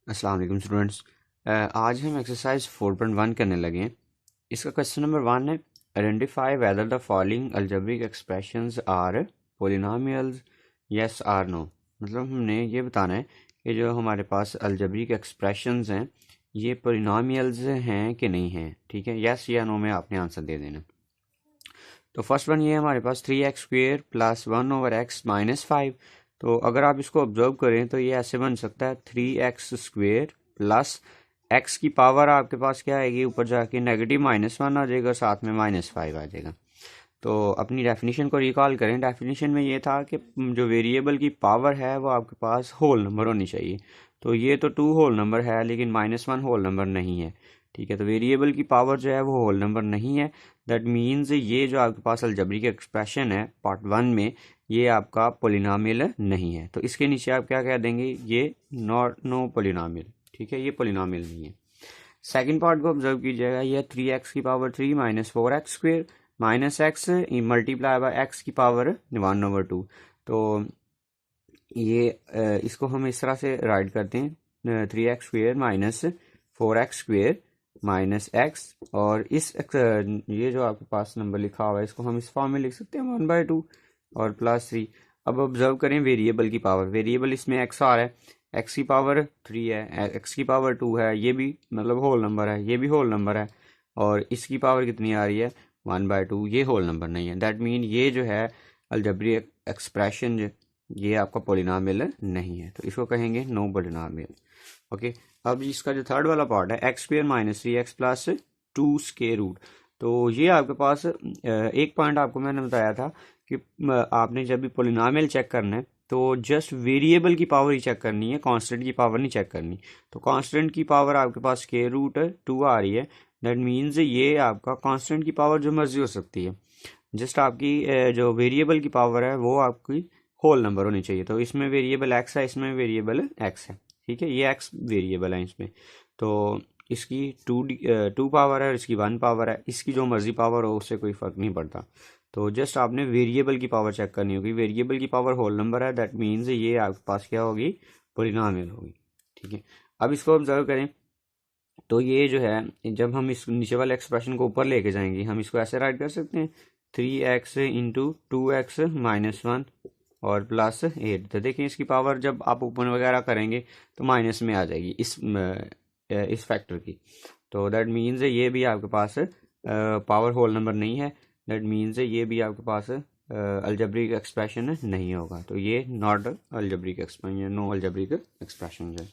अस्सलाम वालेकुम स्टूडेंट्स। आज हम एक्सरसाइज 4.1 करने लगे हैं। इसका क्वेश्चन नंबर 1 है, identify whether the following algebraic expressions are polynomials, yes or no. मतलब हमने ये बताना है कि जो हमारे पास अलजेब्रिक एक्सप्रेशंस हैं ये पोलिनोमियल्स हैं कि नहीं हैं। ठीक है, यस या नो में आपने आंसर दे देना। तो फर्स्ट वन ये है हमारे पास 3x² प्लस 1/x-5। तो अगर आप इसको ऑब्जर्व करें तो ये ऐसे बन सकता है 3x² प्लस x की पावर आपके पास क्या आएगी, ऊपर जाके नेगेटिव -1 आ जाएगा, साथ में -5 आ जाएगा। तो अपनी डेफिनेशन को रिकॉल करें। डेफिनेशन में ये था कि जो वेरिएबल की पावर है वो आपके पास होल नंबर होनी चाहिए। तो ये तो 2 होल नंबर है लेकिन -1 होल नंबर नहीं है। ठीक है, तो वेरिएबल की पावर जो है वो होल नंबर नहीं है। दैट मीन्स ये जो आपके पास अलजेब्रिक एक्सप्रेशन है पार्ट 1 में, ये आपका पोलिनोमियल नहीं है। तो इसके नीचे आप क्या कह देंगे, ये नॉट नो पोलिनोमियल। ठीक है, ये पोलिनोमियल नहीं है। सेकंड पार्ट को ऑब्जर्व कीजिएगा, ये 3x³ minus 4x² minus x multiply by x की पावर 1/2। तो ये इसको हम इस तरह से राइट करते हैं 3x² minus 4x² minus x, और ये जो आपके पास नंबर लिखा हुआ है इसको हम इस फॉर्म में लिख सकते हैं 1/2 और +3। अब ऑब्जर्व करें वेरिएबल की पावर। वेरिएबल इसमें एक्स आ रहा है, एक्स की पावर 3 है, एक्स की पावर 2 है, ये भी मतलब होल नंबर है, ये भी होल नंबर है, और इसकी पावर कितनी आ रही है 1/2, ये होल नंबर नहीं है। दैट मीन ये जो है अलजेब्रिक एक्सप्रेशन ये आपका पोलिनोमियल नहीं है, तो इसको कहेंगे नो पोलिनोमियल। ओके, अब इसका जो थर्ड वाला पार्ट है x² minus 3x plus 2 square root. तो ये आपके पास एक पॉइंट आपको मैंने बताया था कि आपने जब भी पोलिनोमियल चेक करना है तो जस्ट वेरिएबल की पावर ही चेक करनी है, कांस्टेंट की पावर नहीं चेक करनी। तो कांस्टेंट की पावर आपके पास स्क्वायर रूट 2 आ रही है। दैट मीन्स ये आपका कांस्टेंट की पावर जो मर्जी हो सकती है, जस्ट आपकी जो वेरिएबल की पावर है वो आपकी होल नंबर होनी चाहिए। तो इसमें वेरिएबल एक्स है, इसमें वेरिएबल एक्स है। ठीक है, ये एक्स वेरिएबल है इसमें, तो इसकी 2 पावर है और इसकी 1 पावर है, इसकी जो मर्जी पावर हो उससे कोई फर्क नहीं पड़ता। तो जस्ट आपने वेरिएबल की पावर चेक करनी होगी। वेरिएबल की पावर होल नंबर है, दैट मीन्स ये आपके पास क्या होगी, पोलिनोमियल होगी। ठीक है, अब इसको ऑब्जर्व करें तो ये जो है जब हम इस नीचे वाले एक्सप्रेशन को ऊपर लेके जाएंगे हम इसको ऐसे राइट कर सकते हैं 3x इंटू 2x माइनस 1 और +8। तो देखिए इसकी पावर जब आप ओपन वगैरह करेंगे तो माइनस में आ जाएगी इस फैक्टर की। तो दैट मीन्स ये भी आपके पास पावर होल नंबर नहीं है। दैट मीन्स ये भी आपके पास अलजेब्रिक एक्सप्रेशन नहीं होगा। तो ये not algebraic expression, no algebraic expression है।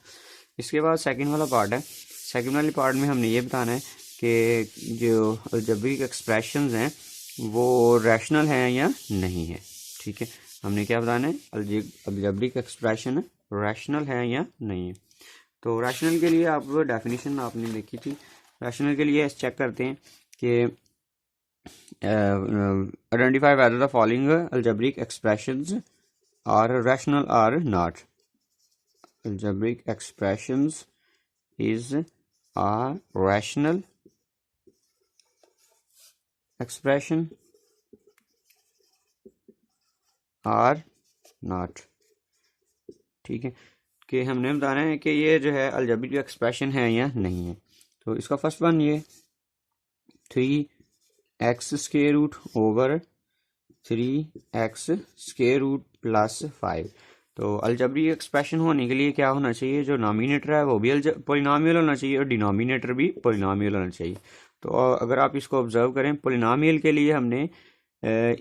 इसके बाद सेकंड वाला पार्ट है। सेकंड वाले पार्ट में हमने ये बताना है कि जो अलजेब्रिक एक्सप्रेशंस हैं वो रैशनल हैं या नहीं है। ठीक है, हमने क्या बताना है, अलजेब्रिक एक्सप्रेशन रैशनल है या नहीं है। तो रैशनल के लिए आप डेफिनेशन आपने देखी थी। रैशनल के लिए चेक करते हैं कि identify whether the following algebraic expressions are rational or not. Algebraic expressions is a rational expression or not। ठीक है, कि हमने बताना है कि ये जो है अलजेब्रिक एक्सप्रेशन है या नहीं है। तो इसका फर्स्ट वन ये 3x² ओवर 3x² प्लस 5। तो अलजेब्रिक एक्सप्रेशन होने के लिए क्या होना चाहिए, जो नॉमिनेटर है वो भी पोलिनोमियल होना चाहिए और डिनोमिनेटर भी पोलिनोमियल होना चाहिए। तो अगर आप इसको ऑब्जर्व करें, पोलिनोमियल के लिए हमने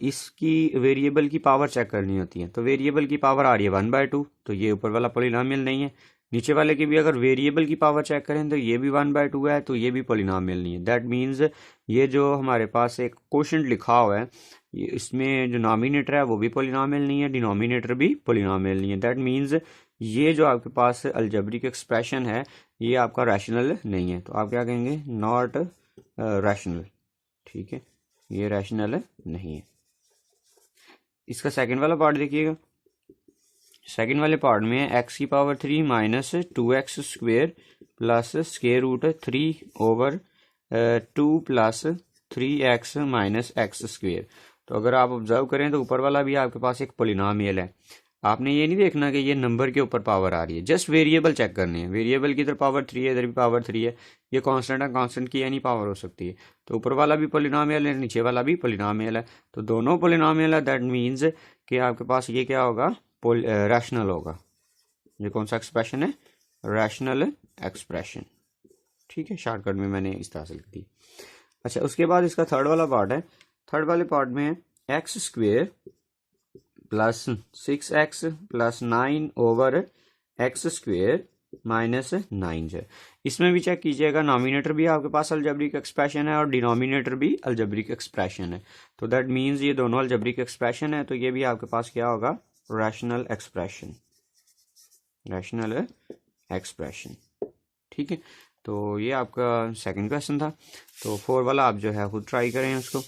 इसकी वेरिएबल की पावर चेक करनी होती है। तो वेरिएबल की पावर आ रही है 1/2, तो ये ऊपर वाला पोलिनोमियल नहीं है। नीचे वाले की भी अगर वेरिएबल की पावर चेक करें तो ये भी 1/2 है, तो ये भी पोलिनोमियल नहीं है। दैट मीन्स ये जो हमारे पास एक क्वोशिएंट लिखा हुआ है, इसमें जो नॉमिनेटर है वो भी पोलिनोमियल नहीं है, डिनोमिनेटर भी पोलिनोमियल नहीं है। दैट मीन्स ये जो आपके पास अलजेब्रिक एक्सप्रेशन है ये आपका रैशनल नहीं है। तो आप क्या कहेंगे, नॉट रैशनल। ठीक है, ये रैशनल नहीं है। इसका सेकंड वाला पार्ट देखिएगा। सेकंड वाले पार्ट में x³ minus 2x² plus square root 3 over 2 plus 3x minus x²। तो अगर आप ऑब्जर्व करें तो ऊपर वाला भी आपके पास एक पोलिनोमियल है। आपने ये नहीं देखना कि ये नंबर के ऊपर पावर आ रही है, जस्ट वेरिएबल चेक करनी है। वेरिएबल की इधर पावर 3 है, इधर भी पावर 3 है, ये कांस्टेंट है, कांस्टेंट की यानी पावर हो सकती है। तो ऊपर वाला भी पॉलिनोमियल है, नीचे वाला भी पॉलिनोमियल है, तो दोनों पॉलिनोमियल है। दैट मीन्स कि आपके पास ये क्या होगा, रैशनल होगा। ये कौन सा एक्सप्रेशन है, रैशनल एक्सप्रेशन। ठीक है, शॉर्टकट में मैंने इस तरह से लिख दी। अच्छा, उसके बाद इसका थर्ड वाला पार्ट है। थर्ड वाले पार्ट में है x square plus 6x plus 9 over x square minus 9 है। इसमें भी चेक कीजिएगा, नॉमिनेटर भी आपके पास अलजेब्रिक एक्सप्रेशन है और डिनोमिनेटर भी अलजेब्रिक एक्सप्रेशन है। तो दैट मीन्स ये दोनों अलजेब्रिक एक्सप्रेशन है, तो ये भी आपके पास क्या होगा, रैशनल एक्सप्रेशन, रैशनल एक्सप्रेशन। ठीक है, तो ये आपका सेकंड क्वेश्चन था। तो 4 वाला आप जो है खुद ट्राई करें उसको।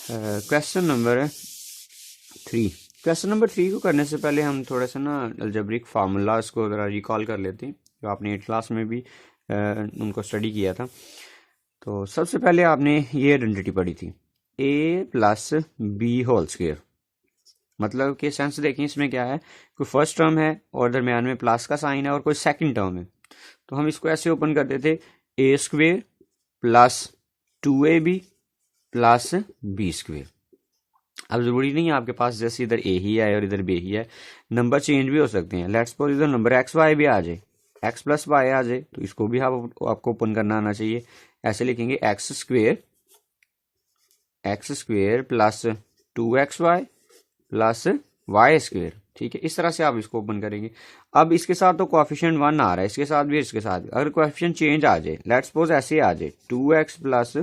Question number 3। क्वेश्चन नंबर 3 को करने से पहले हम थोड़ा सा ना अलजेब्रिक फार्मूलाज को ज़रा रिकॉल कर लेते हैं, जो आपने 8th क्लास में भी उनको स्टडी किया था। तो सबसे पहले आपने ये आइडेंटिटी पढ़ी थी, a plus b whole square. मतलब कि सेंस देखें, इसमें क्या है, कोई फर्स्ट टर्म है और दरमियान में प्लस का साइन है और कोई सेकंड टर्म है। तो हम इसको ऐसे ओपन करते थे, a square plus 2ab plus b square. अब जरूरी नहीं है आपके पास जैसे इधर ए ही है और इधर बी ही है, नंबर चेंज भी हो सकते हैं। लेट्स सपोज इधर नंबर एक्स वाई भी आ जाए, एक्स प्लस वाई आ जाए, तो इसको भी आपको ओपन करना आना चाहिए। ऐसे लिखेंगे x square plus 2xy plus Y square. ठीक है, इस तरह से आप इसको ओपन करेंगे। अब इसके साथ तो कोएफिशिएंट 1 आ रहा है, इसके साथ भी इसके साथ भी। अगर कोएफिशिएंट चेंज आ जाए, लेट्स सपोज ऐसे आ जाए 2x प्लस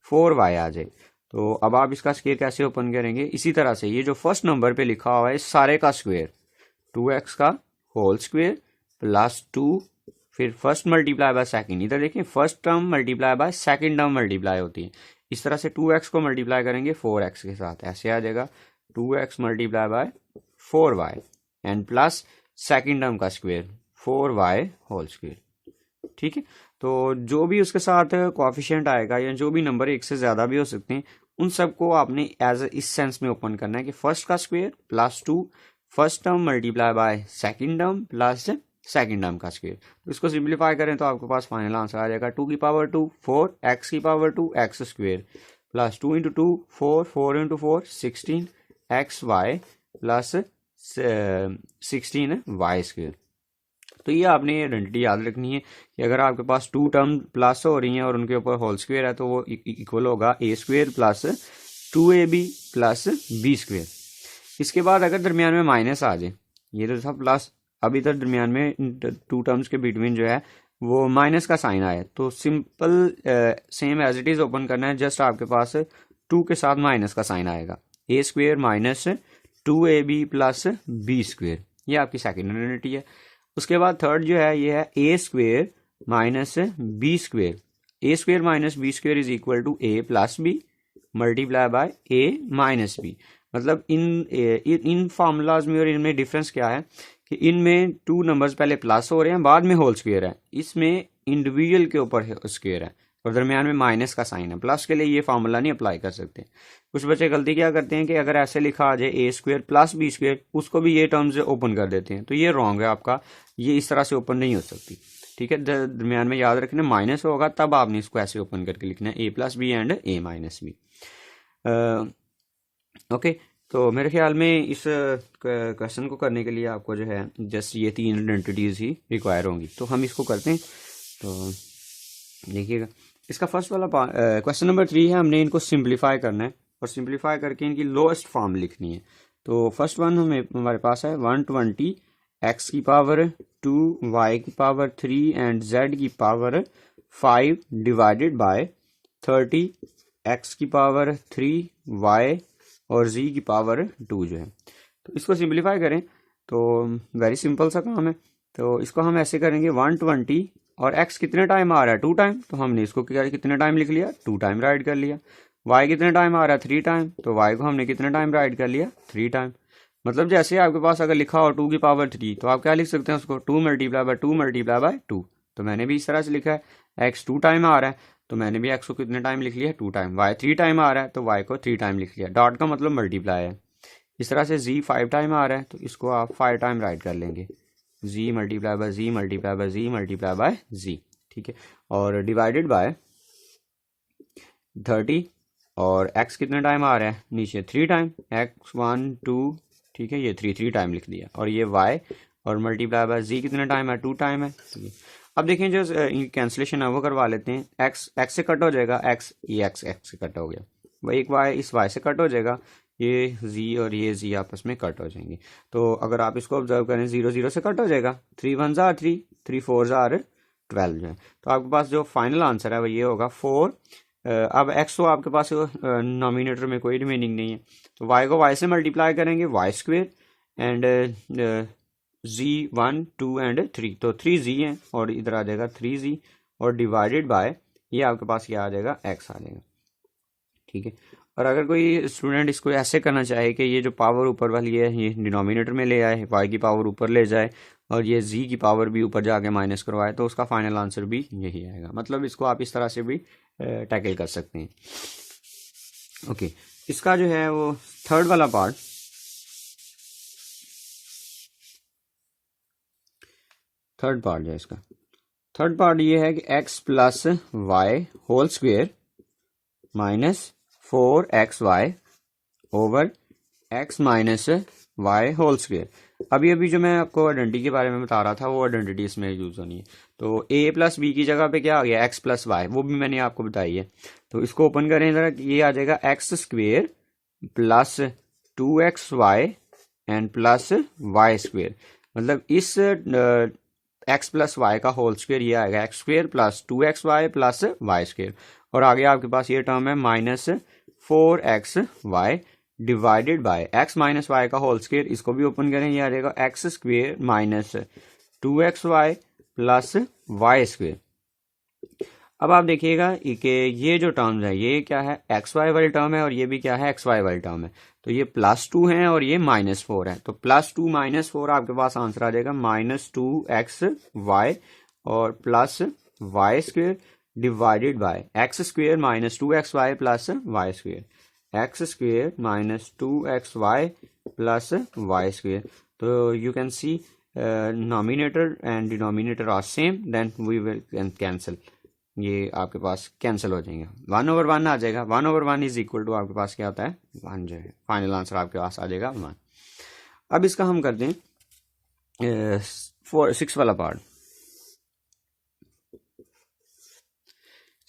4y आ जाए, तो अब आप इसका स्क्वायर कैसे ओपन करेंगे, इसी तरह से ये जो फर्स्ट नंबर पे लिखा हुआ है सारे का स्क्वायर, 2x का होल स्क्वायर प्लस 2, फिर फर्स्ट मल्टीप्लाई बाय सेकंड। इधर देखिए, first term multiply by second term multiply होती है। इस तरह से 2x को मल्टीप्लाई करेंगे 4x के साथ, ऐसे आ जाएगा 2x multiply by 4y and plus second term का स्क्वायर 4y होल स्क्वायर। ठीक है, तो जो भी उसके साथ कोएफिशिएंट आएगा या जो भी नंबर एक से ज्यादा भी हो सकते हैं, उन सबको आपने एज इस सेंस में ओपन करना है कि फर्स्ट का square plus 2, first term multiply by second term plus second term का स्क्वायर। तो इसको सिंप्लीफाई करें तो आपके पास फाइनल आंसर आ जाएगा 2 की पावर 2 4, x की power 2 x square plus 2 into 2 4, 4 into 4 16 xy plus 16 y square. तो ये आपने आइडेंटिटी याद रखनी है कि अगर आपके पास 2 टर्म प्लस हो रही हैं और उनके ऊपर होल स्क्वायर है, तो वो इक्वल होगा a square plus 2ab plus b square. इसके बाद अगर दरमियान में माइनस आ जाए, ये तो था प्लस, अब इधर दरमियान में 2 टर्म्स के बिटवीन जो है वो माइनस का साइन आया, तो simple same as it is open करना है। जस्ट आपके पास 2 के साथ माइनस का साइन आएगा, a square minus 2ab plus b square. ये आपकी सेकेंड आइडेंटिटी है। उसके बाद थर्ड जो है ये है a square minus b square. A square minus b square is equal to a plus b multiply by a minus b. मतलब इन फार्मूलाज में और इनमें डिफरेंस क्या है कि इनमें 2 नंबर्स पहले प्लस हो रहे हैं, बाद में होल स्क्वेयर है, इसमें इंडिविजुअल के ऊपर स्क्वेयर है और दरमियान में माइनस का साइन है। प्लस के लिए ये फार्मूला नहीं अप्लाई कर सकते। कुछ बच्चे गलती क्या करते हैं कि अगर ऐसे लिखा आ जाए a square plus b square, उसको भी ये टर्म्स ओपन कर देते हैं, तो ये रॉन्ग है आपका, ये इस तरह से ओपन नहीं हो सकती। ठीक है, दरमियान में याद रखना माइनस होगा तब आपने इसको ऐसे ओपन करके लिखना है, a plus b and a minus b. Okay, तो मेरे ख्याल में इस क्वेश्चन को करने के लिए आपको जो है जस्ट ये 3 आइडेंटिटीज ही रिक्वायर होंगी। तो हम इसको करते हैं। तो देखिएगा, इसका फर्स्ट वाला क्वेश्चन नंबर 3 है, हमने इनको सिंप्लीफाई करना है और सिंप्लीफाई करके इनकी लोएस्ट फॉर्म लिखनी है। तो फर्स्ट वन हमारे पास है 120 x की पावर 2 y की पावर 3 एंड z की पावर 5 डिवाइडेड बाय 30 x की पावर 3 y और z की पावर 2 जो है। तो इसको सिंप्लीफाई करें तो वेरी सिंपल सा काम है। तो इसको हम ऐसे करेंगे 120 और x कितने टाइम आ रहा है 2 टाइम, तो हमने इसको कितने टाइम लिख लिया 2 टाइम राइट कर लिया। y कितने टाइम आ रहा है 3 टाइम, तो y को हमने कितने टाइम राइट कर लिया 3 टाइम। मतलब जैसे आपके पास अगर लिखा हो 2 की पावर 3, तो आप क्या लिख सकते हैं उसको 2 मल्टीप्लाई बाय 2 मल्टीप्लाई बाय 2। तो मैंने भी इस तरह से लिखा है x 2 टाइम आ रहा है, तो मैंने भी x को कितने टाइम लिख लिया 2 टाइम। y 3 टाइम आ रहा है तो y को 3 टाइम लिख लिया। डॉट का मतलब मल्टीप्लाई है। इस तरह से z 5 टाइम आ रहा है तो इसको आप 5 टाइम राइट कर लेंगे, z multiply by z multiply by z multiply by z, ठीक है। और डिवाइडेड बाय 30, और x कितने टाइम आ रहा है नीचे 3 टाइम, x 1 2, ठीक है, ये 3 टाइम लिख दिया, और ये y और मल्टीप्लाई बाय z कितने टाइम है 2 टाइम है, ठीक है। अब देखें जो कैंसिलेशन है वो करवा लेते हैं, x से कट हो जाएगा, ये x से कट हो गया, वो एक y इस y से कट हो जाएगा, ये z और ये z आपस में कट हो जाएंगे। तो अगर आप इसको ऑब्जर्व करें 0 0 से कट हो जाएगा, 3 1 जार 3, 3 4 जार 12 जो है। तो आपके पास जो फाइनल आंसर है वो ये होगा 4। अब x तो आपके पास नॉमिनेटर में कोई रिमेनिंग नहीं है, तो y को y से मल्टीप्लाई करेंगे, y square and z 1 2 and 3, तो 3z है और इधर आ जाएगा 3z, और डिवाइडेड बाय ये आपके पास क्या आ जाएगा x आ जाएगा, ठीक है। और अगर कोई स्टूडेंट इसको ऐसे करना चाहे कि ये जो पावर ऊपर वाली है ये डिनोमिनेटर में ले आए, y की पावर ऊपर ले जाए और ये z की पावर भी ऊपर जाके माइनस करवाए, तो उसका फाइनल आंसर भी यही आएगा। मतलब इसको आप इस तरह से भी टैकल कर सकते हैं। ओके, इसका जो है वो थर्ड वाला पार्ट, जो है इसका थर्ड पार्ट ये है कि x plus y whole square minus 4xy over x minus y whole square. अभी जो मैं आपको आइडेंटिटी के बारे में बता रहा था वो आइडेंटिटी इसमें यूज होनी है। तो a प्लस बी की जगह पे क्या आ गया x प्लस वाई, वो भी मैंने आपको बताई है। तो इसको ओपन करें जरा, ये आ जाएगा x square plus 2xy and plus Y square. मतलब इस x प्लस वाई का होल स्क्वेयर ये आएगा x square plus 2xy plus Y square, और आगे आपके पास ये टर्म है minus 4xy divided by x minus y का होल स्क्वेयर। इसको भी ओपन करें, ये आ जाएगा x square minus 2xy plus Y square. अब आप देखिएगा कि ये जो टर्म्स है ये क्या है, एक्स वाई वाली टर्म है और ये भी क्या है एक्स वाई वाली टर्म है। तो ये +2 है और ये -4 है, तो +2 -4 आपके पास आंसर आ जाएगा -2xy और plus Y square divided by X square minus 2xy plus Y square, X square minus 2xy plus Y square. तो you can see numerator and denominator are same, then we will cancel, ये आपके पास cancel हो जाएंगे, 1/1 आ जाएगा। 1/1 is equal to आपके पास क्या होता है 1 जो है, फाइनल आंसर आपके पास आ जाएगा 1। अब इसका हम करते हैं 6 वाला पार्ट।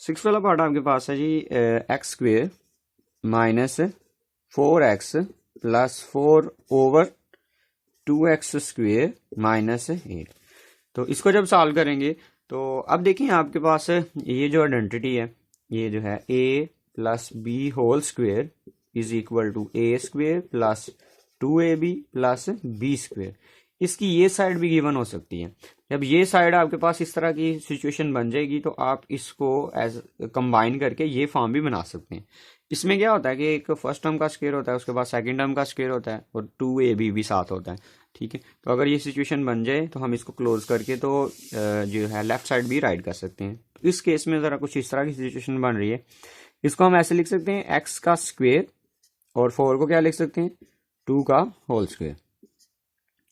6 वाला पार्ट आपके पास है जी X square minus 4x plus 4 over 2x square minus 8। तो इसको जब सॉल्व करेंगे तो अब देखिए आपके पास ये जो आइडेंटिटी है ये जो है a plus b whole square is equal to a square plus 2ab plus b square. इसकी ये साइड भी गिवन हो सकती है। जब ये साइड आपके पास इस तरह की सिचुएशन बन जाएगी तो आप इसको एज कंबाइन करके ये फॉर्म भी बना सकते हैं। इसमें क्या होता है कि एक फर्स्ट टर्म का स्क्वायर होता है, उसके बाद सेकंड टर्म का स्क्वायर होता है और 2ab भी साथ होता है, ठीक है। तो अगर ये सिचुएशन बन जाए तो हम इसको क्लोज करके तो जो है लेफ्ट साइड भी राइट कर सकते हैं। तो इस केस में ज़रा कुछ इस तरह की सिचुएशन बन रही है, इसको हम ऐसे लिख सकते हैं x का स्क्वेयर और 4 को क्या लिख सकते हैं 2 का होल स्क्वेयर,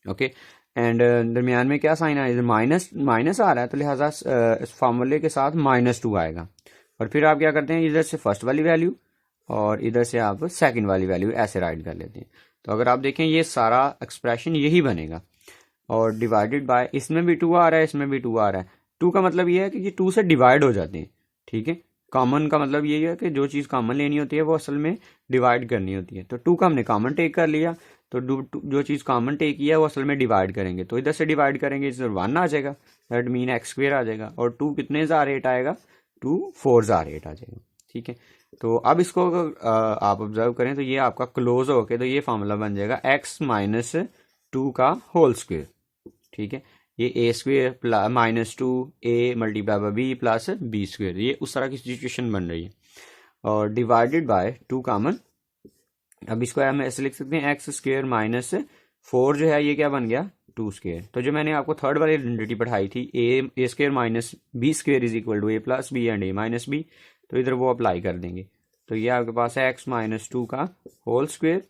ओके। एंड दरमियान में क्या साइन है, इधर माइनस आ रहा है तो लिहाजा इस फार्मूले के साथ -2 आएगा। और फिर आप क्या करते हैं, इधर से फर्स्ट वाली वैल्यू और इधर से आप सेकंड वाली वैल्यू ऐसे राइट कर लेते हैं। तो अगर आप देखें ये सारा एक्सप्रेशन यही बनेगा, और डिवाइडेड बाय इसमें भी 2 आ रहा है, इसमें भी 2 आ रहा है। 2 का मतलब ये है कि ये 2 से डिवाइड हो जाते हैं, ठीक है। कॉमन का मतलब यही है कि जो चीज़ कॉमन लेनी होती है वो असल में डिवाइड करनी होती है। तो 2 का हमने कॉमन टेक कर लिया, तो जो चीज़ कॉमन टेक किया है वो असल में डिवाइड करेंगे, तो इधर से डिवाइड करेंगे इधर 1 आ जाएगा, दैट मीन एक्स स्क्वेयर आ जाएगा, और 2 कितने जार 8 आएगा 2 4 जार 8 आ जाएगा, ठीक है। तो अब इसको आप ऑब्जर्व करें तो ये आपका क्लोज होके तो ये फार्मूला बन जाएगा x माइनस 2 का होल स्क्वेयर, ठीक है। ये a square minus 2a multiply by b plus b square, ये उस तरह की सिचुएशन बन रही है, और डिवाइडेड बाय 2 कॉमन। अब इसको हम ऐसे लिख सकते हैं एक्स स्क्वेयर माइनस 4 जो है ये क्या बन गया 2 स्क्वेयर। तो जो मैंने आपको थर्ड वाली आइडेंटिटी पढ़ाई थी a square minus b square is equal to a plus b and a minus b, तो इधर वो अप्लाई कर देंगे। तो ये आपके पास है x माइनस 2 का होल स्क्वेयर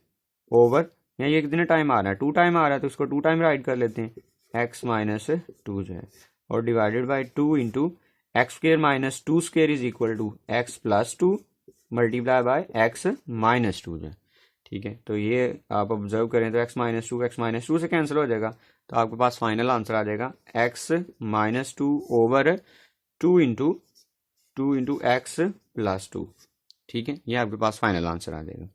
ओवर यहाँ ये कितने टाइम आ रहा है, 2 टाइम आ रहा है, तो इसको 2 टाइम राइट कर लेते हैं, एक्स माइनस 2 जो है, और divided by 2 into x square minus 2 square is equal to x plus 2 multiply by x minus 2 जो है। ठीक है, तो ये आप ऑब्जर्व करें तो एक्स माइनस टू से कैंसिल हो जाएगा, तो आपके पास फाइनल आंसर आ जाएगा x minus 2 over 2 into x plus 2। ठीक है, ये आपके पास फाइनल आंसर आ जाएगा।